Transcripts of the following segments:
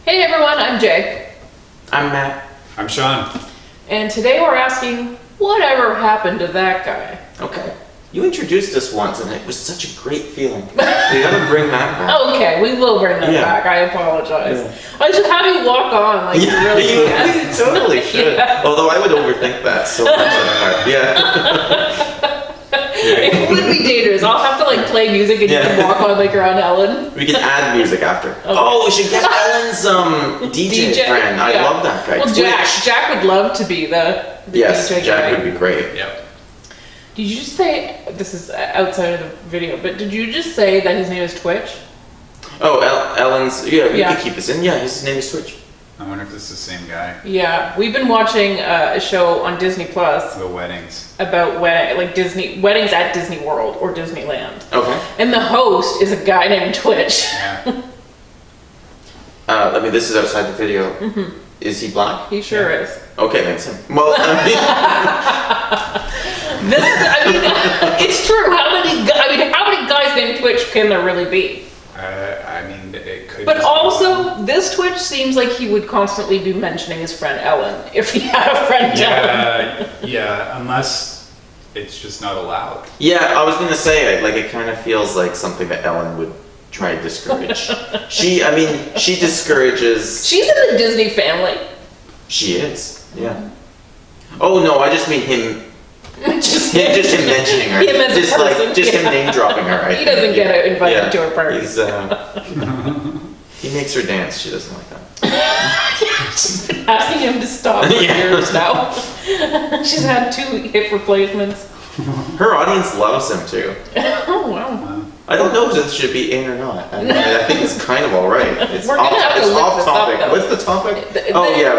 Hey everyone, I'm Jay. I'm Matt. I'm Sean. And today we're asking, whatever happened to that guy? Okay. You introduced us once and it was such a great feeling. We gotta bring that back. Okay, we will bring that back. I apologize. I should have you walk on like you really you totally should. Yeah. Although I would overthink that so much. It would be dangerous. I'll have to like play music and you can walk on like you're on Ellen. We can add music after. Okay. Oh, we should get Ellen's DJ friend. I love that guy. Well, Jack would love to be the yes, DJ Jack guy. would be great. Yep. Did you just say, this is outside of the video, but did you just say that his name is Twitch? Oh, Ellen's, we could keep this in. Yeah, his name is Twitch. I wonder if this is the same guy. Yeah, we've been watching a show on Disney Plus. The weddings. About weddings at Disney World or Disneyland. Okay. And the host is a guy named Twitch. Yeah. This is outside the video. Mm-hmm. Is he black? He sure is. Okay, that's him. Well, it's true. How many guys named Twitch can there really be? It could. But also, this Twitch seems like he would constantly be mentioning his friend Ellen if he had a friend Ellen. Yeah, unless it's just not allowed. Yeah, I was gonna say, it kind of feels like something that Ellen would try to discourage. She discourages. She's in the Disney family. She is, yeah. Oh no, I just mean him. Just him mentioning her. Him as a person, him name dropping her. He doesn't get invited to her party. He makes her dance. She doesn't like that. She's been asking him to stop for years now. She's had 2 hip replacements. Her audience loves him too. Oh wow. I don't know if this should be in or not. I think it's kind of all right. It's We're off, gonna have to it's look off this topic. up, What's the topic?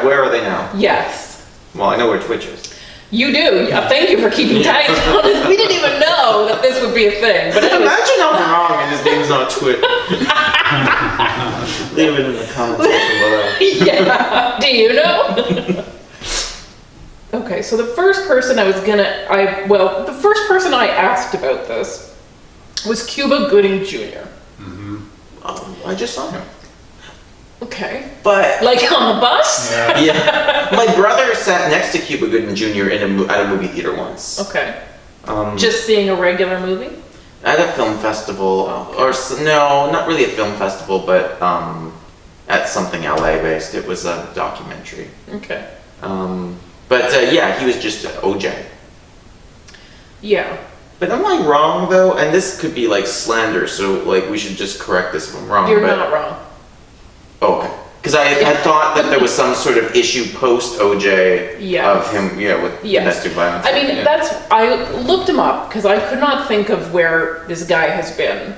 Where are they now? Yes. Well, I know where Twitch is. You do. Thank you for keeping tabs on it. We didn't even know that this would be a thing. But imagine I'm wrong and his name's not Twitch. Leave it in the comments section below. Yeah. Do you know? Okay, so the first person the first person I asked about this was Cuba Gooding Jr. Mm-hmm. I just saw him. Okay. But like on the bus? Yeah. My brother sat next to Cuba Gooding Jr. at a movie theater once. Okay. Just seeing a regular movie? At a film festival, no, not really a film festival, but at something LA based. It was a documentary. Okay. He was just OJ. Yeah. But am I wrong though? And this could be like slander, so we should just correct this if I'm wrong. You're not wrong. Oh, okay. Because I had thought that there was some sort of issue post OJ of him, with domestic violence. I mean, I looked him up because I could not think of where this guy has been.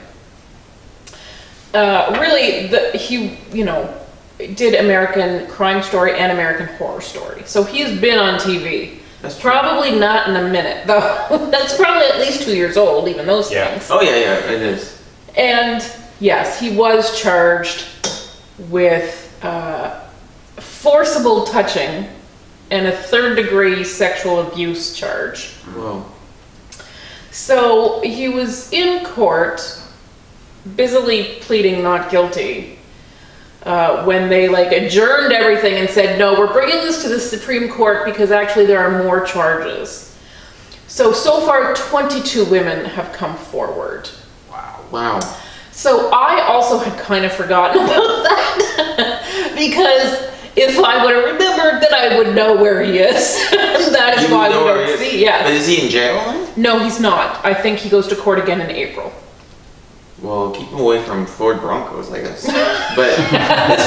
He did American Crime Story and American Horror Story. So he has been on TV. That's true. Probably not in a minute, though. That's probably at least 2 years old, even those things. Oh, yeah, it is. And yes, he was charged with forcible touching and a 3rd-degree sexual abuse charge. Whoa. So he was in court, busily pleading not guilty, when they adjourned everything and said, no, we're bringing this to the Supreme Court because actually there are more charges. So far 22 women have come forward. Wow. So I also had kind of forgotten about that because if I would have remembered, then I would know where he is. That is why we don't see. Yeah. But is he in jail? No, he's not. I think he goes to court again in April. Well, keep him away from Ford Broncos, I guess. But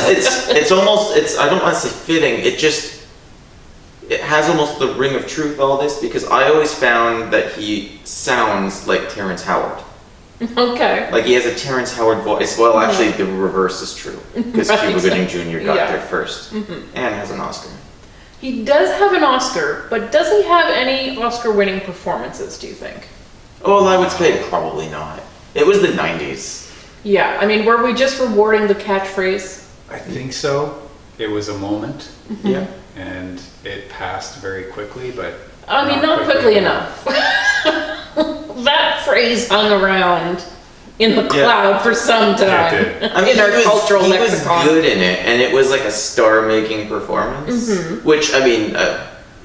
it's almost I don't want to say fitting. It has almost the ring of truth. All this because I always found that he sounds like Terrence Howard. Okay. He has a Terrence Howard voice. Well, actually, the reverse is true. Because Cuba Gooding Jr. got there first. Mm-hmm. And has an Oscar. He does have an Oscar, but does he have any Oscar-winning performances, do you think? Well, I would say probably not. It was the 90s. Yeah, I mean, were we just rewarding the catchphrase? I think so. It was a moment. Mm-hmm. Yeah. And it passed very quickly, but... I mean, not quickly enough. That phrase hung around in the cloud for some time. It did. I mean, in our cultural he lexicon. was good in it, and it was like a star-making performance. Which, I mean,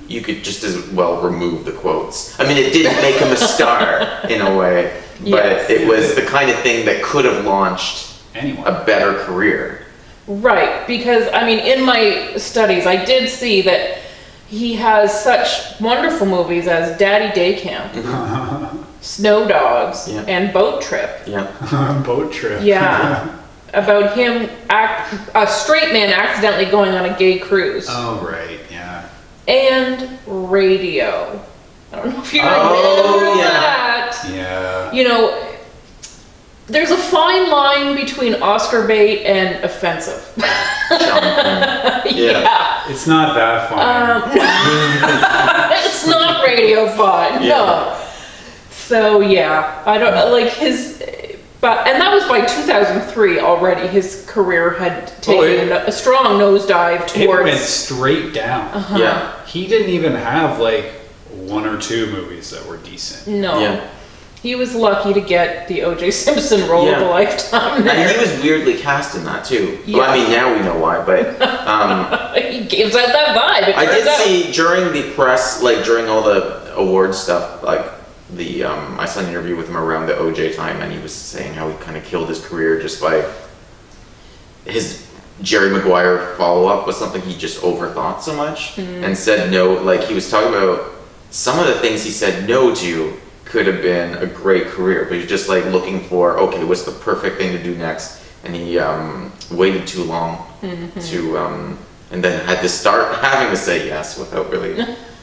you could just as well remove the quotes. I mean, it didn't make him a star in a way, but Yes. it was the kind of thing that could have launched Anyone. a better career. Right, because I mean, in my studies, I did see that he has such wonderful movies as Daddy Day Camp, Snow Dogs, Yeah. and Boat Trip. Yeah. Boat trip. Yeah, about him, a straight man accidentally going on a gay cruise. Oh, right, yeah. And Radio. I don't know if you Oh, remember yeah. that. Yeah. You know, there's a fine line between Oscar bait and offensive. Jonathan. Yeah. It's not that fun. It's not radio fun, Yeah. no. So yeah, I don't like his, but and that was by 2003 already. His career had taken a strong nosedive It went towards. straight down. Yeah. He didn't even have like one or two movies that were decent. No, Yeah. he was lucky to get the O.J. Simpson role of Yeah. a lifetime. And There, he was weirdly cast in that too. Yeah. Well, I mean, now we know why, but he gives out that vibe. It I turns did out. see during the press, like during all the award stuff, like I saw an interview with him around the OJ time, and he was saying how he kind of killed his career just by his Jerry Maguire follow-up was something he just overthought so much and said no. Like he was talking about some of the things he said no to could have been a great career, but he's just like looking for, okay, what's the perfect thing to do next? And he waited too long to, and then had to start having to say yes without really.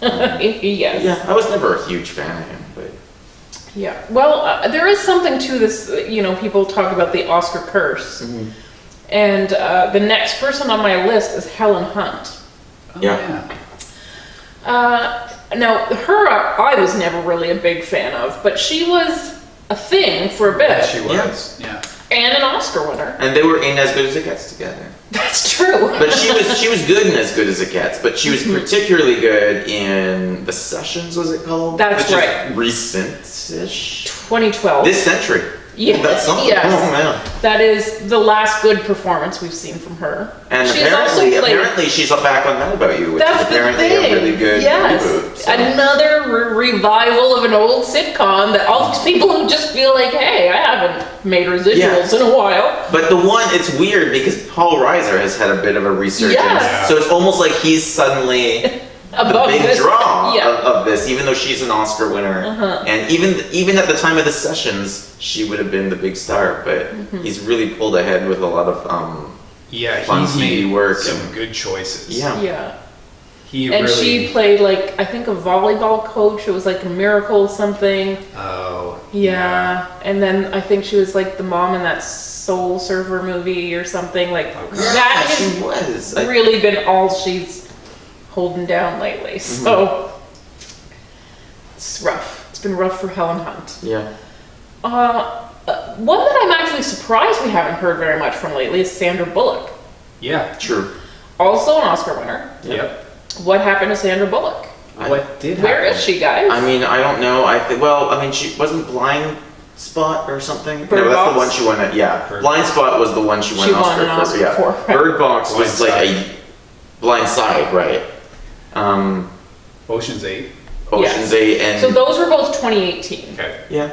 Yes. Yeah, I was never a huge fan of him, but Yeah. Well, there is something to this. You know, people talk about the Oscar curse, and the next person on my list is Helen Hunt. Oh, Yeah. Now, her I was never really a big fan of, but she was a thing for a bit, Yeah, she was. Yeah. and an Oscar winner. and they were in As Good as It Gets together. That's true. But she was good in As Good as It Gets, but she was particularly good in The Sessions, was it called? That's Which right. is recent-ish. 2012. This century. Yeah, That's something. yes. Oh man. That is the last good performance we've seen from her. And She's also apparently she's back on Mad About You, which That's is the apparently thing. a really good yes. reboot. So. Another revival of an old sitcom that all these people who just feel like, hey, I haven't made residuals in a while. But the one, it's weird because Paul Reiser has had a bit of a resurgence. Yes. So it's almost like he's suddenly the Above big this. draw Yeah. of this, even though she's an Oscar winner. And even at the time of The Sessions, she would have been the big star. But he's really pulled ahead with a lot of Yeah, fun he's TV made work some and- good choices. Yeah. Yeah. He And really. she played like, I think a volleyball coach. It was like a miracle something. Oh. Yeah. And then I think she was like the mom in that Soul Surfer movie or something. Like Okay. that she has was. really been all she's holding down lately. So it's rough. It's been rough for Helen Hunt. Yeah. One that I'm actually surprised we haven't heard very much from lately is Sandra Bullock. Yeah. True. Also an Oscar winner. Yep. What happened to Sandra Bullock? What did Where happen? is she, guys? I mean, I don't know. She wasn't Blind Spot or something. Bird no, that's Box? the one she won. Yeah, Bird Blind Spot was the one she won She won Oscar an Oscar Yeah, for, right. Bird Box was Blind like a Blind Side, right? Ocean's 8. Ocean's Yes. 8 and So those were both 2018. Okay. yeah,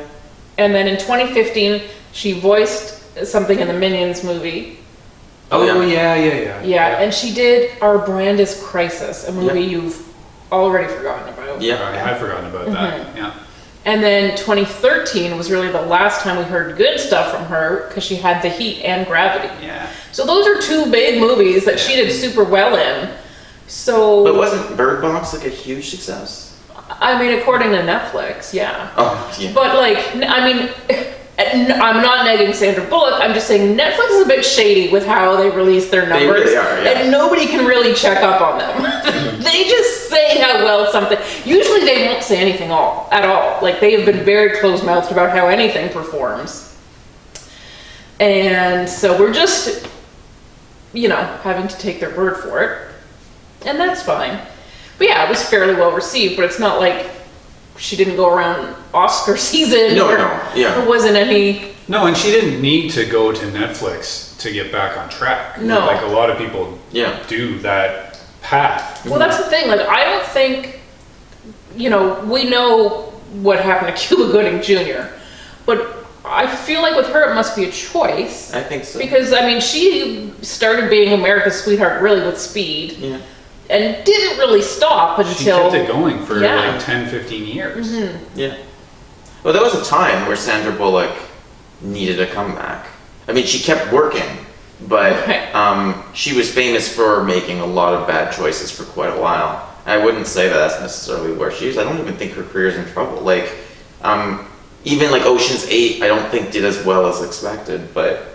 And then in 2015, she voiced something in the Minions movie. Oh, yeah. Yeah, and she did Our Brand is Crisis, a movie you've already forgotten about. I yeah. had forgotten about that. Yeah. And then 2013 was really the last time we heard good stuff from her because she had The Heat and Gravity. Yeah. So those are two big movies that she did super well in. So, But wasn't Bird Box like a huge success? I mean, according to Netflix, yeah. Oh, yeah. But like, I mean, I'm not negging Sandra Bullock. I'm just saying Netflix is a bit shady with how they release their They numbers, really are, yeah. and nobody can really check up on them. They just say how well something. Usually, they won't say anything at all. Like they have been very close-mouthed about how anything performs, and so we're just, having to take their word for it, and that's fine. But yeah, it was fairly well received. But it's not like she didn't go around Oscar season. No, or no, yeah. There wasn't any No, and she didn't need to go to Netflix to get back on track. No. Like a lot of people Yeah. do that path. Well, that's the thing. Like, I don't think, we know what happened to Cuba Gooding Jr., but I feel like with her it must be a choice. I think so. Because, she started being America's sweetheart really with Speed. Yeah. And didn't really stop until... She kept it going for Yeah. like 10, 15 years. Yeah. Well, there was a time where Sandra Bullock needed a comeback. I mean, she kept working, but she was famous for making a lot of bad choices for quite a while. I wouldn't say that that's necessarily where she is. I don't even think her career's in trouble. Like, even like Ocean's 8, I don't think did as well as expected, but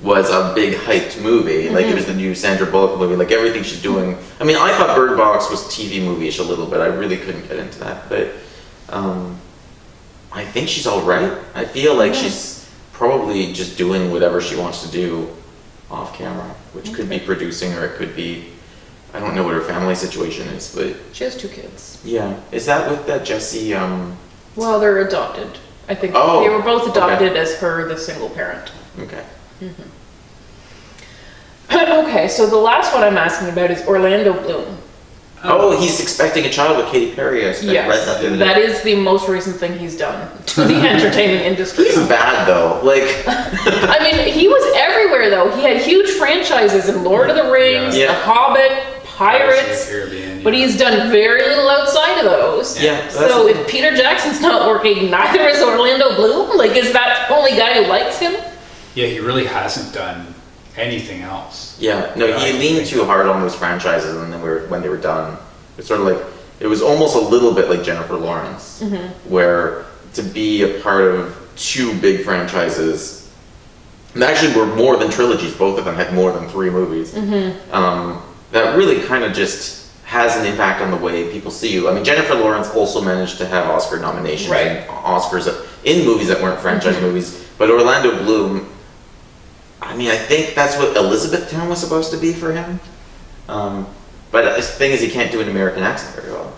was a big hyped movie. Like, it was the new Sandra Bullock movie. Like, everything she's doing. I mean, I thought Bird Box was TV movie-ish a little bit. I really couldn't get into that, but I think she's all right. I feel like she's probably just doing whatever she wants to do off camera, which could be producing, or it could be, I don't know what her family situation is, but She has 2 kids. yeah. Is that with that Jessie? Well, they're adopted. I think Oh, they were both adopted okay. as her, the single parent. Okay. Okay, so the last one I'm asking about is Orlando Bloom. Oh, he's expecting a child with Katy Perry. I read that the other day. That is the most recent thing he's done to the entertainment industry. He's bad though. Like, I mean, he was everywhere though. He had huge franchises in Lord of the Rings, Yeah. The Hobbit, Pirates of the Pirates, Caribbean, but yeah. he's done very little outside of those. yeah. So if Peter Jackson's not working, neither is Orlando Bloom. Like, is that the only guy who likes him? Yeah, he really hasn't done anything else. yeah, no, he leaned too hard on those franchises, and then when they were done, it's sort of like it was almost a little bit like Jennifer Lawrence, where to be a part of 2 big franchises, and actually were more than trilogies. Both of them had more than 3 movies. That really kind of just has an impact on the way people see you. I mean, Jennifer Lawrence also managed to have Oscar nominations and Oscars in movies that weren't franchise movies, but Orlando Bloom, I mean, I think that's what Elizabethtown was supposed to be for him. But the thing is, he can't do an American accent very well.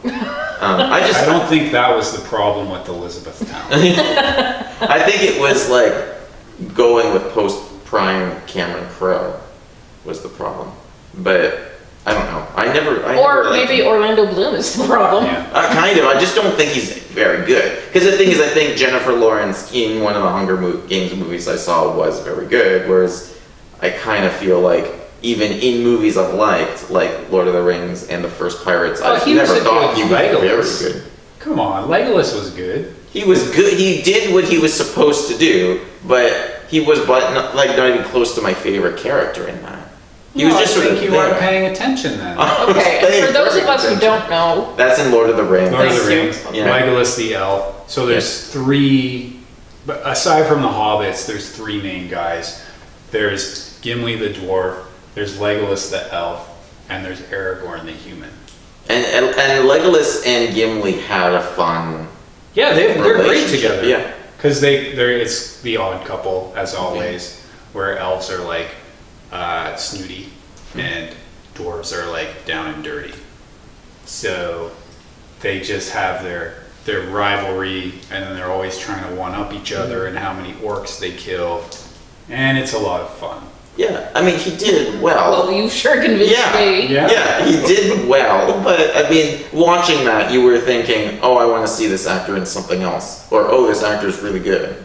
I don't think that was the problem with Elizabethtown. I think it was like going with post-prime Cameron Crowe was the problem. But I don't know. I never Or liked maybe him. Orlando Bloom is the problem. Yeah. Kind of. I just don't think he's very good. Because the thing is, I think Jennifer Lawrence in one of the Hunger Games movies I saw was very good, whereas I kind of feel like even in movies I've liked, like Lord of the Rings and the first Pirates, I he was never a thought he good was Legolas. very good. Come on, Legolas was good. He was good. He did what he was supposed to do, but he was not even close to my favorite character in that. He was just I sort of think you there. weren't paying attention then. Okay, and for those of us who don't know, That's in Lord of the Rings. Lord of the Thank you. Rings, Yeah. Legolas the elf. So there's 3, but aside from the hobbits, there's 3 main guys. There's Gimli the dwarf, there's Legolas the elf, and there's Aragorn the human. And Legolas and Gimli had a fun Yeah, they're great relationship, together. yeah. Because it's the odd couple, as always, where elves are like snooty and dwarves are like down and dirty. So they just have their rivalry, and then they're always trying to one up each other and how many orcs they kill, and it's a lot of fun. Yeah, I mean, he did well. well, you sure convinced me. Yeah, he did well, but I mean, watching that, you were thinking, oh, I want to see this actor in something else, or oh, this actor's really good.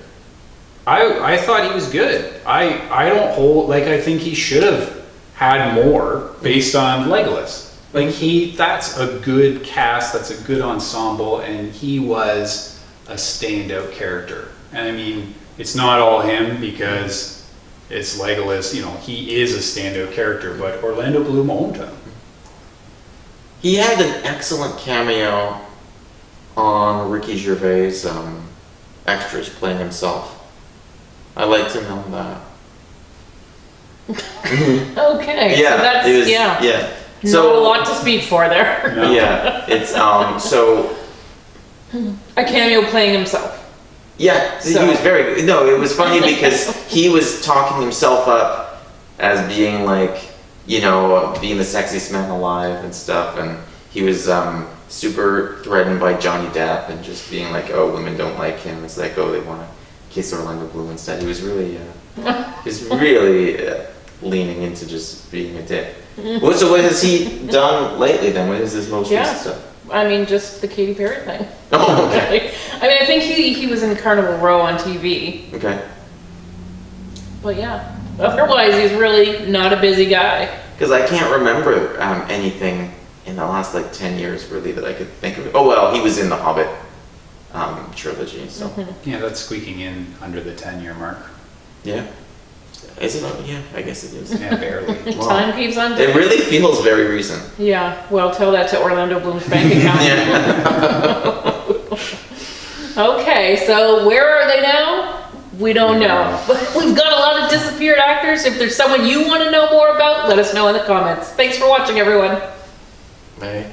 I thought he was good. I don't hold, like, I think he should have had more based on Legolas. Like, that's a good cast, that's a good ensemble, and he was a standout character. And I mean, it's not all him because it's Legolas, he is a standout character, but Orlando Bloom owned him. He had an excellent cameo on Ricky Gervais' extras playing himself. I liked him on that. Okay, Yeah, so that's, it was, yeah. So, Not a lot to speak for there. No. yeah, it's, so, A cameo playing himself. yeah, So- he was very good. No, it was funny because he was talking himself up as being like, being the sexiest man alive and stuff, and he was super threatened by Johnny Depp and just being like, oh, women don't like him. It's like, oh, they want to kiss Orlando Bloom instead. He was really, leaning into just being a dick. So what has he done lately then? What is his most recent stuff? I mean, just the Katy Perry thing. Oh, okay. I mean, I think he was in Carnival Row on TV. Okay. But yeah, otherwise he's really not a busy guy. Because I can't remember anything in the last like 10 years really that I could think of. Oh well, he was in the Hobbit trilogy, so. Yeah, that's squeaking in under the 10-year mark. Yeah. Is it? Yeah, I guess it is. Yeah, barely. Wow. Time keeps on It ticking. really feels very recent. Yeah, well, tell that to Orlando Bloom's bank account. Okay, so where are they now? We don't know. But we've got a lot of disappeared actors. If there's someone you want to know more about, let us know in the comments. Thanks for watching, everyone. Bye.